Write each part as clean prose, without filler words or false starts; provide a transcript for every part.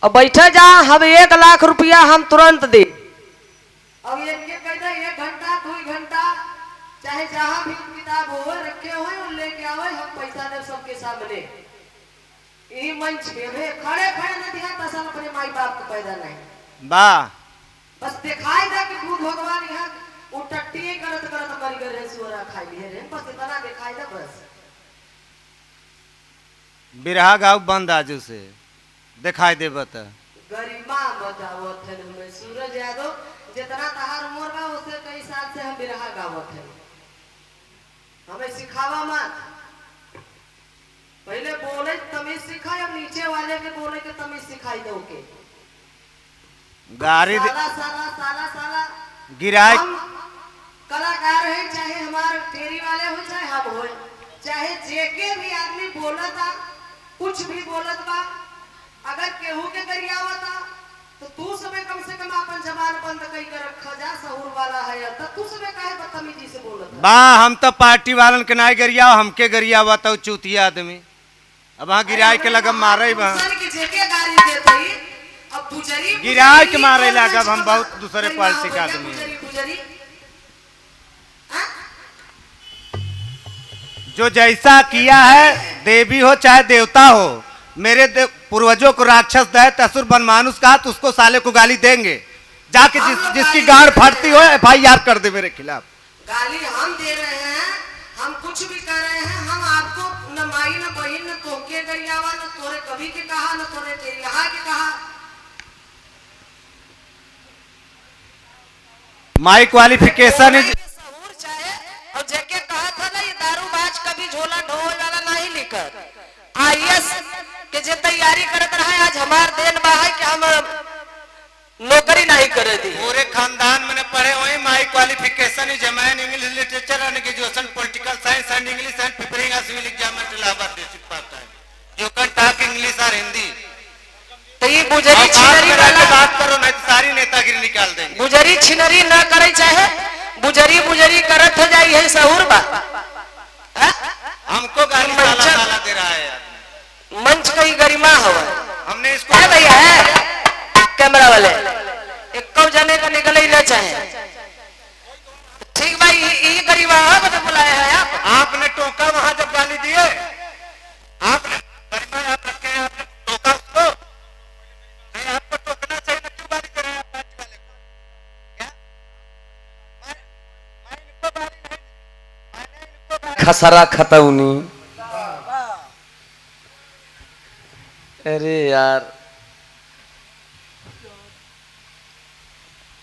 अब बैठे जा, हम 1 लाख रुपया हम तुरंत दे। अब ये कहते 1 घंटा 2 घंटा चाहे जहाँ भी किताब हो रखे हो लेके आओ, हम पैसा दे सबके सामने। यही मंच पे खड़े खड़े न दिया तसल अपने माई बाप को पैदा नहीं वाह, बस दिखाई दे कि दूध भगवान यहाँ उठट्टी करत करत मर गए रे, सुअरा खाई लिए रे, बस इतना दिखाई दे बस। बिरहा गाँव बंद आजू से दिखाई दे बता। गरिमा बतावत है मैं सूरज यादव, जितना तहार उम्र बा उससे कई साल से हम बिरहा गावत है। हमें सिखावा मत, पहले बोले तमीज सिखाई, अब नीचे वाले के बोले के तमीज सिखाई दो के। गाड़ी साला साला साला साला गिराए। हम कलाकार है, चाहे हमारे टेरी वाले हो चाहे हम हो, चाहे जेके भी आदमी बोलता कुछ भी बोलत बा, अगर केहू के गरियावता तो तू सबे कम से कम अपन जबान बंद कई कर रखा जा, सहूर वाला है तो तू सबे काहे बदतमीजी से बोलत बा। हम तो पार्टी वालन के ना गरिया, हमके गरिया हुआ तो चूतिया आदमी। अब वहाँ गिराए के लगा मारे बा, गिराए के मारे लगा। हम बहुत दूसरे पार्टी के आदमी। जो जैसा किया है, देवी हो चाहे देवता हो, मेरे पूर्वजों को राक्षस दैत्य असुर बनमानुस कहा तो उसको साले को गाली देंगे। जाके जिसकी गांड फटती हो FIR कर दे मेरे खिलाफ। गाली हम दे रहे हैं, हम कुछ भी कर रहे हैं, हम आपको न माई न बहन न तोके गरियावा न तोरे कभी के कहा न तोरे तेरी यहाँ के कहा। माई क्वालिफिकेशन इज सहूर चाहे और जेके कहा था ना, ये दारूबाज कभी झोला ढोल वाला नहीं लिखत। IAS के जे तैयारी करत रहा है, आज हमार देन बा है कि हम नौकरी नहीं करे दी। पूरे खानदान में पढ़े हुए। My qualification is main English literature and graduation political science and English and preparing a civil exam at Allahabad district part time. You can talk English or Hindi. तो ये बुजरी छिनरी वाला बात करो नहीं तो सारी नेतागिरी निकाल देंगे। बुजरी छिनरी न करे, चाहे बुजरी बुजरी करत हो जाई है सहूर बा। हमको गाली साला दे रहा है यार। मंच का ही गरिमा हो। हमने इसको है भैया है कैमरा वाले एक जने का निकले ही न चाहे। ठीक भाई, ये गरिमा है मतलब बुलाया है आप। आपने टोका वहां जब गाली दिए, आपने गरिमा आप रखे हैं, आपने टोका उसको। नहीं, आपको टोकना चाहिए ना, क्यों गाली कर रहे हैं आप पार्टी वाले को? क्या मैं इनको गाली नहीं, मैंने इनको गाली खसरा खतौनी। अरे यार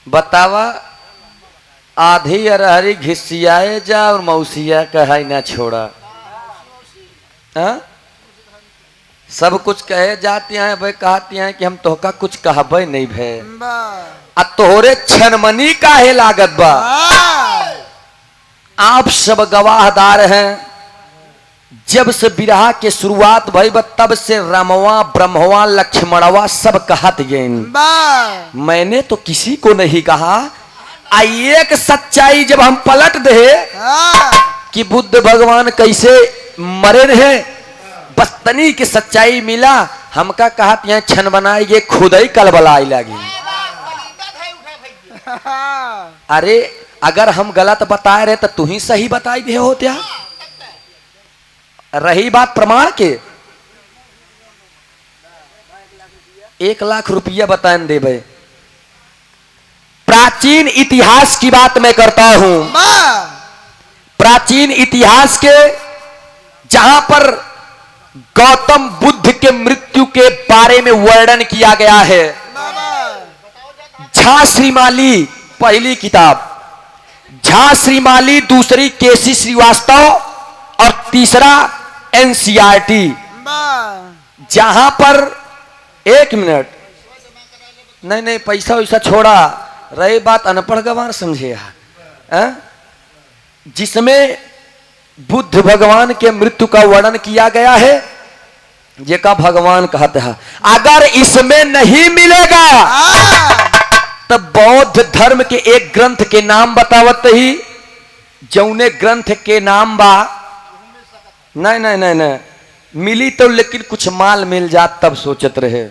बतावा, आधी अरहरी घिसियाए जा और मौसिया कहे ना छोड़ा। हाँ? सब कुछ कहे जाती हैं भाई, कहती हैं कि हम तोहका कुछ कहबे नहीं भे, आ तोहरे छनमनी काहे लागत बा। आप सब गवाहदार हैं, जब से बिरहा के शुरुआत भई तब से रामवा ब्रह्मवा लक्ष्मणवा सब कहत गए। मैंने तो किसी को नहीं कहा। आइए एक सच्चाई जब हम पलट दे कि बुद्ध भगवान कैसे मरे रहे, बस तनी की सच्चाई मिला। हमका कहत यहाँ छन बनाई ये खुद ही कलबलाई लगी। अरे अगर हम गलत बताए रहे तो तू ही सही बताई दे होत्या। रही बात प्रमाण के, 1 लाख रुपया बताएं दे भाई। प्राचीन इतिहास की बात मैं करता हूं। प्राचीन इतिहास के जहां पर गौतम बुद्ध के मृत्यु के बारे में वर्णन किया गया है। झा श्रीमाली पहली किताब, झा श्रीमाली दूसरी केसी श्रीवास्तव और तीसरा NCERT। जहां पर 1 मिनट नहीं पैसा वैसा छोड़ा, रही बात अनपढ़ गवार समझे। जिसमें बुद्ध भगवान के मृत्यु का वर्णन किया गया है, ये का भगवान कहते हैं अगर इसमें नहीं मिलेगा तो बौद्ध धर्म के एक ग्रंथ के नाम बतावत ही, जौने ग्रंथ के नाम बा नहीं मिली तो लेकिन कुछ माल मिल जात तब सोचत रहे।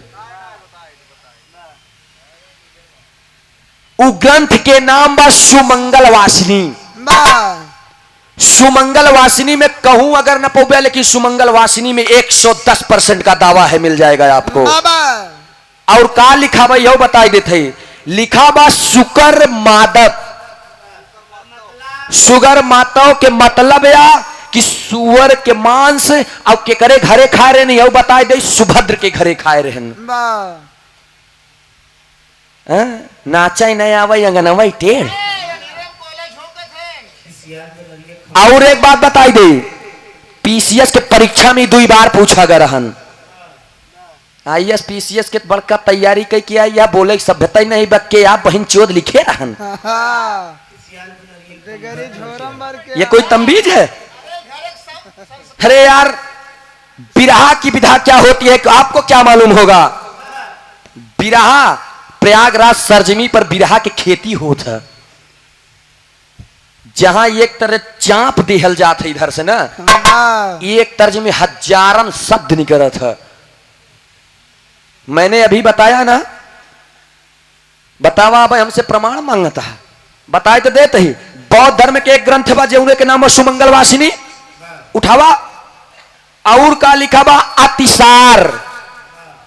उ ग्रंथ के नाम बा सुमंगल वासिनी। सुमंगल वासिनी में कहूं अगर न पौबे, लेकिन सुमंगल वासिनी में 110% का दावा है, मिल जाएगा आपको। और का लिखा बा यह बताई देते, लिखा बा सुकर मादक। सुगर माताओं के मतलब या कि सुअर के मांस और के करे घरे खाए रहे, यह बताई दे सुभद्र के घरे खाए रहे। नाचा नहीं आवे अंगनवा टेढ़। और एक बात बताई दे, पीसीएस के परीक्षा में 2 बार पूछा गया रहन। आईएएस पीसीएस के बड़का तैयारी कई किया, या बोले सभ्यता ही नहीं बक्के आप बहन चोद लिखे रहन। ये कोई तंबीज है? अरे यार, बिरहा की विधा क्या होती है आपको क्या मालूम होगा? बिरहा प्रयागराज सरजमी पर बिरहा की खेती होत है, जहां एक तरह चाप दिहल जात है इधर से ना, एक तर्ज में हजारन शब्द निकलत है। मैंने अभी बताया ना, बतावा भाई हमसे प्रमाण मांगता है, बताए तो देते ही। बौद्ध धर्म के एक ग्रंथ बा जौने के नाम सुमंगल वासिनी, उठावा। और का लिखा बा अतिसार।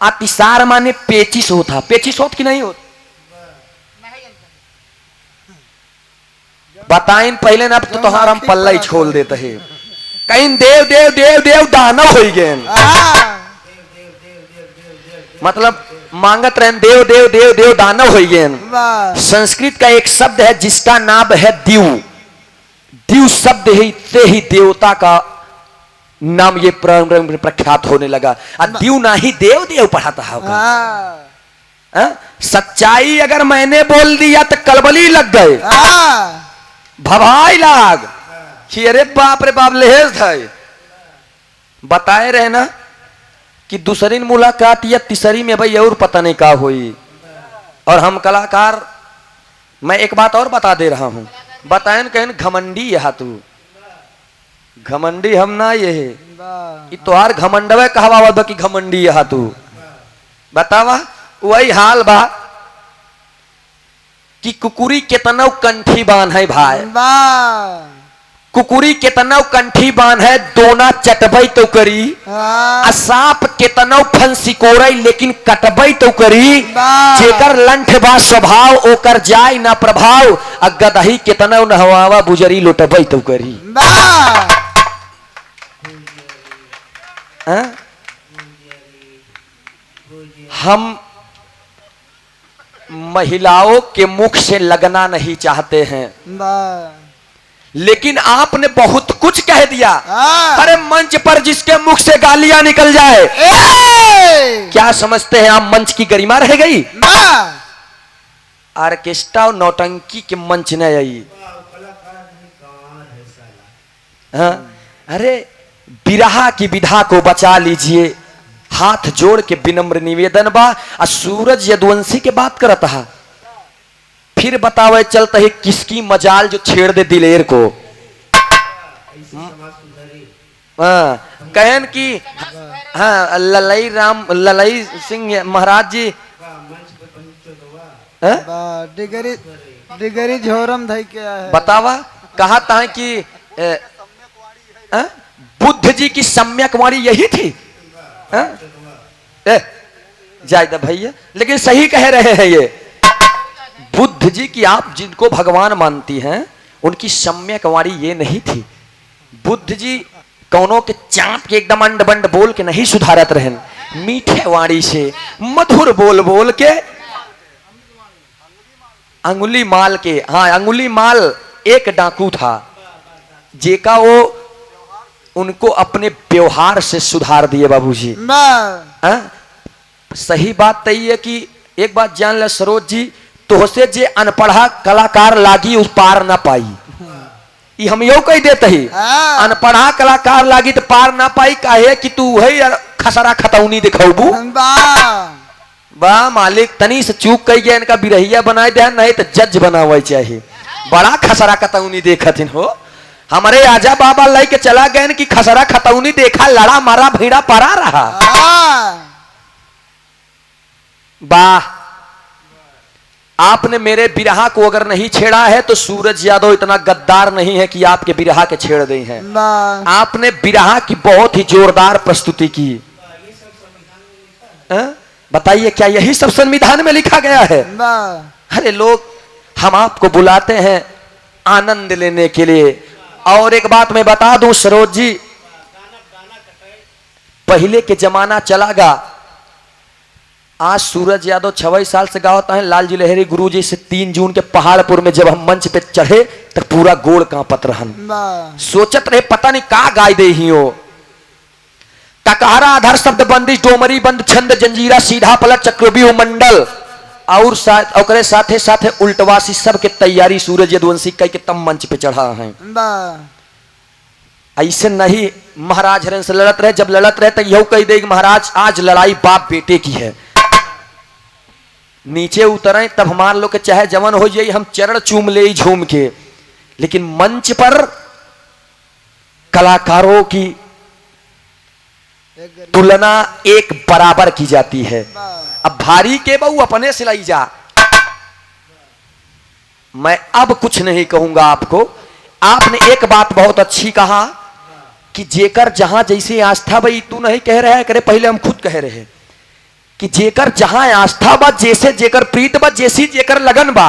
अतिसार माने पेचिस होता, पेचिस होत कि नहीं होत? बताइन पहले ना तो तोहार हम पल्ला ही छोड़ देते हैं। कहीं देव देव देव देव दानव हो गए, मतलब मांगत रहे देव देव देव देव दानव हो गए। संस्कृत का एक शब्द है जिसका नाम है दिव। दिव शब्द से ही देवता का नाम ये प्रख्यात होने लगा। दिव ना ही देव देव पढ़ाता है। सच्चाई अगर मैंने बोल दिया तो कलबली लग गए, भवाई लाग कि अरे बाप रे बाप लेहेज था। बताए रहे ना कि दूसरी मुलाकात या तीसरी में भाई और पता नहीं का हुई। और हम कलाकार, मैं एक बात और बता दे रहा हूं, बताएं कहें घमंडी यहा तू, घमंडी हम ना ये है तोहार घमंडवे कहवा कि घमंडी यहा तू, बतावा। वही हाल बा कि कुकुरी केतनौ कंठी बांध है भाई, कुकुरी केतनौ कंठी बांध है, दोना चटबई तो करी। असाप केतनौ फंसी कोरई लेकिन कटबई तो करी। जेकर लंठ बा स्वभाव ओकर जाय ना प्रभाव, गदही केतनौ नहवावा बुजरी लोटबई तो करी। हम महिलाओं के मुख से लगना नहीं चाहते हैं, लेकिन आपने बहुत कुछ कह दिया। अरे मंच पर जिसके मुख से गालियां निकल जाए, क्या समझते हैं आप मंच की गरिमा रह गई? ऑर्केस्ट्रा और नौटंकी के मंच न आई। अरे बिरहा की विधा को बचा लीजिए, हाथ जोड़ के विनम्र निवेदन बा। सूरज यदुवंशी के बात करता है, फिर बतावे चलता है किसकी मजाल जो छेड़ दे दिलेर को। कहन की हाँ ललई सिंह महाराज जी डिगरी झोरम धई के है। बतावा कहा था कि बुद्ध जी की सम्यक वाणी यही थी। जायदा भैया, लेकिन सही कह रहे हैं ये बुद्ध जी की, आप जिनको भगवान मानती हैं उनकी सम्यक वाणी ये नहीं थी। बुद्ध जी कौनों के चाप के एकदम अंड बंड बोल के नहीं सुधारत रहे, मीठे वाणी से मधुर बोल बोल के, अंगुली माल के। हाँ, अंगुली माल एक डाकू था जेका वो उनको अपने व्यवहार से सुधार दिए बाबूजी। सही बात तई है कि एक बात जान ले सरोज जी, तोहसे जे अनपढ़ा कलाकार लागी उस पार ना पाई। ये हम यो कह देते ही, अनपढ़ा कलाकार लागी तो पार ना पाई। काहे कि तू है खसरा खतौनी दिखौबू। बा मालिक तनी से चूक कही गया, इनका बिरहिया बनाए दे, नहीं तो जज बनावे चाहिए। बड़ा खसरा खतौनी देखतिन हो। हमारे आजा बाबा लाई के चला गए कि खसरा खतौनी देखा, लड़ा मारा भीड़ा परा रहा। वाह, आपने मेरे बिरहा को अगर नहीं छेड़ा है तो सूरज यादव इतना गद्दार नहीं है कि आपके बिरहा के छेड़ गई हैं। आपने बिरहा की बहुत ही जोरदार प्रस्तुति की। बताइए क्या यही सब संविधान में लिखा गया है? अरे लोग हम आपको बुलाते हैं आनंद लेने के लिए। और एक बात मैं बता दूं सरोज जी, पहले के जमाना चला गा। आज सूरज यादव 26 साल से गाता है। लालजी लहरी गुरुजी से 3 जून के पहाड़पुर में जब हम मंच पे चढ़े तो पूरा गोड़ कांपत रहन। सोचत रहे पता नहीं का गाय दे ही हो। टकहरा आधार शब्द बंदिश डोमरी बंद छंद जंजीरा सीधा पलट चक्रव्यूह मंडल और साथे साथे उल्टवासी सब के तैयारी सूरज यदुवंशी कई के तम मंच पे चढ़ा है। ऐसे नहीं महाराज हरण से लड़त रहे। जब लड़त रहे तो यह कह दे महाराज आज लड़ाई बाप बेटे की है। नीचे उतरे तब हमारे लोग के चाहे जवन हो जाए हम चरण चूम ले झूम के, लेकिन मंच पर कलाकारों की तुलना एक बराबर की जाती है। अब भारी के बहू अपने सिलाई जा। मैं अब कुछ नहीं कहूंगा आपको। आपने एक बात बहुत अच्छी कहा कि जेकर जहां जैसी आस्था भाई तू नहीं कह रहा है करे, पहले हम खुद कह रहे हैं कि जेकर जहां आस्था बा जैसे जेकर प्रीत बा जैसी जेकर लगन बा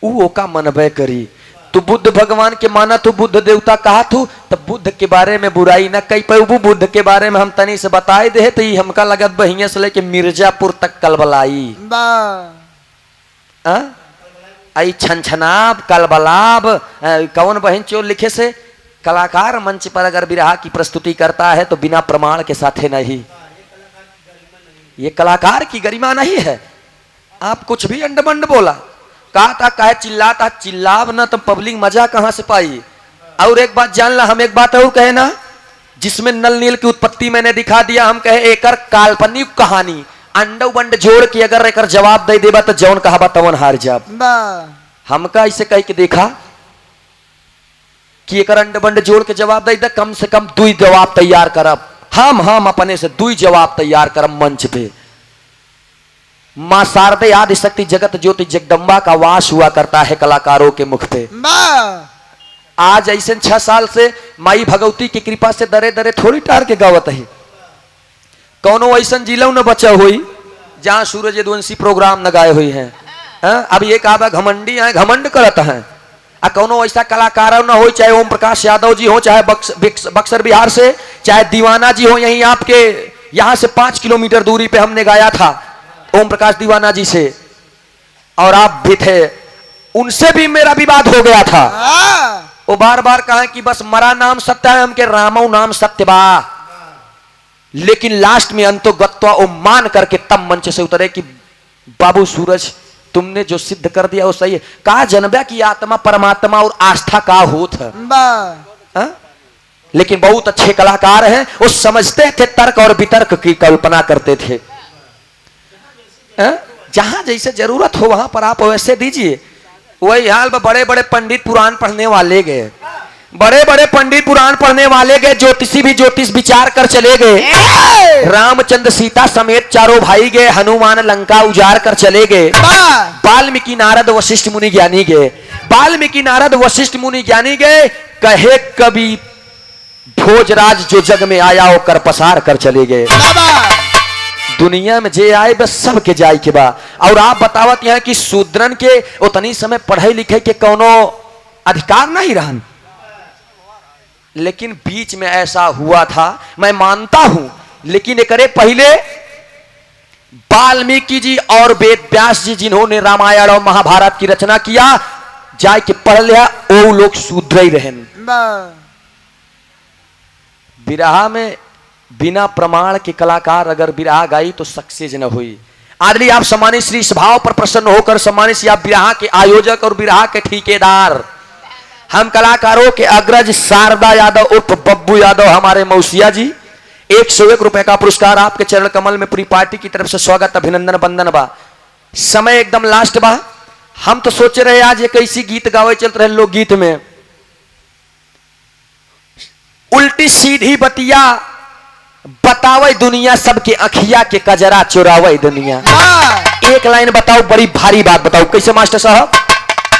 वो का मनबे करी। तू बुद्ध भगवान के माना तू बुद्ध देवता कहा तू तब बुद्ध के बारे में बुराई न कही पे। बुद्ध के बारे में हम तनी से बताए दे तो हमका लगत बहिया से लेके मिर्जापुर तक कलबलाई आई छनछनाब कलबलाब कौन बहन चोर लिखे से कलाकार मंच पर अगर बिरहा की प्रस्तुति करता है तो बिना प्रमाण के साथ नहीं। ये कलाकार की गरिमा नहीं है। आप कुछ भी अंडबंड बोला कहा था कहे चिल्लाता चिल्लाव ना तो पब्लिक मजा कहां से पाई। और एक बात जान ला, हम एक बात और कहे ना जिसमें नल नील की उत्पत्ति मैंने दिखा दिया। हम कहे एकर काल्पनिक कहानी अंडो बंड जोड़ के अगर एकर जवाब दे देबा तो जौन कहा तवन हार जाब। हमका इसे कह के देखा कि एकर अंड बंड जोड़ के जवाब दे कम से कम 2 जवाब तैयार करब। हम अपने से 2 जवाब तैयार करब मंच पे। मां शारदे आदि शक्ति जगत ज्योति जगदम्बा का वास हुआ करता है कलाकारों के मुख पे। आज ऐसे 6 साल से माई भगवती की कृपा से दरे दरे थोड़ी टार के गावत है। कौनो ऐसा जिलो न बचा हुई जहां सूरज यदुवंशी प्रोग्राम न गाए हुई है। अब ये कहा घमंडी है घमंड करत है। कौनो ऐसा कलाकार न हो चाहे ओम प्रकाश यादव जी हो चाहे बक्सर बिहार से चाहे दीवाना जी हो। यहीं आपके यहां से 5 किलोमीटर दूरी पे हमने गाया था ओम प्रकाश दीवाना जी से और आप भी थे। उनसे भी मेरा विवाद हो गया था। वो बार बार कहा कि बस मरा नाम सत्य है हमके रामो नाम सत्य बा। लेकिन लास्ट में अंतोगत्वा वो मान करके तब मंच से उतरे कि बाबू सूरज तुमने जो सिद्ध कर दिया वो सही है। कहा जनबा की आत्मा परमात्मा और आस्था का होत है। लेकिन बहुत अच्छे कलाकार हैं। वो समझते थे तर्क और वितर्क की कल्पना करते थे। जहां जैसे जरूरत हो वहां पर आप वैसे दीजिए। वही हाल बड़े बड़े पंडित पुराण पढ़ने वाले गए। बड़े बड़े पंडित पुराण पढ़ने वाले गए। ज्योतिषी भी ज्योतिष विचार कर चले गए। रामचंद्र सीता समेत चारों भाई गए। हनुमान लंका उजाड़ कर चले गए। वाल्मीकि नारद वशिष्ठ मुनि ज्ञानी गए। वाल्मीकि नारद वशिष्ठ मुनि ज्ञानी गए। कहे कभी भोजराज जो जग में आया वो कर पसार कर चले गए। दुनिया में जे आए बस सब के जाए के बा। और आप बतावत यहाँ कि शूद्रन के उतनी समय पढ़े लिखे के कोनो अधिकार नहीं रहन। लेकिन बीच में ऐसा हुआ था मैं मानता हूं। लेकिन एकरे पहले वाल्मीकि जी और वेद व्यास जी जिन्होंने रामायण और महाभारत की रचना किया जाए के पढ़ लिया वो लोग शूद्र ही रहन। बिरहा में बिना प्रमाण के कलाकार अगर बिरहा गाई तो सक्सेस न हुई। आदरणीय आप सम्मानित श्री सभाओं पर प्रसन्न होकर सम्मानित श्री आप बिरहा के आयोजक और बिरहा के ठेकेदार हम कलाकारों के अग्रज शारदा यादव उर्फ बब्बू यादव हमारे मौसिया जी 101 रुपए का पुरस्कार आपके चरण कमल में पूरी पार्टी की तरफ से स्वागत अभिनंदन बंदन बा। समय एकदम लास्ट बा। हम तो सोचे रहे आज एक ऐसी गीत गावे चलते रहे लोग गीत में उल्टी सीधी बतिया बतावे दुनिया सबके अखिया के कजरा चुरावे दुनिया। एक लाइन बताओ, बड़ी भारी बात बताओ, कैसे मास्टर साहब?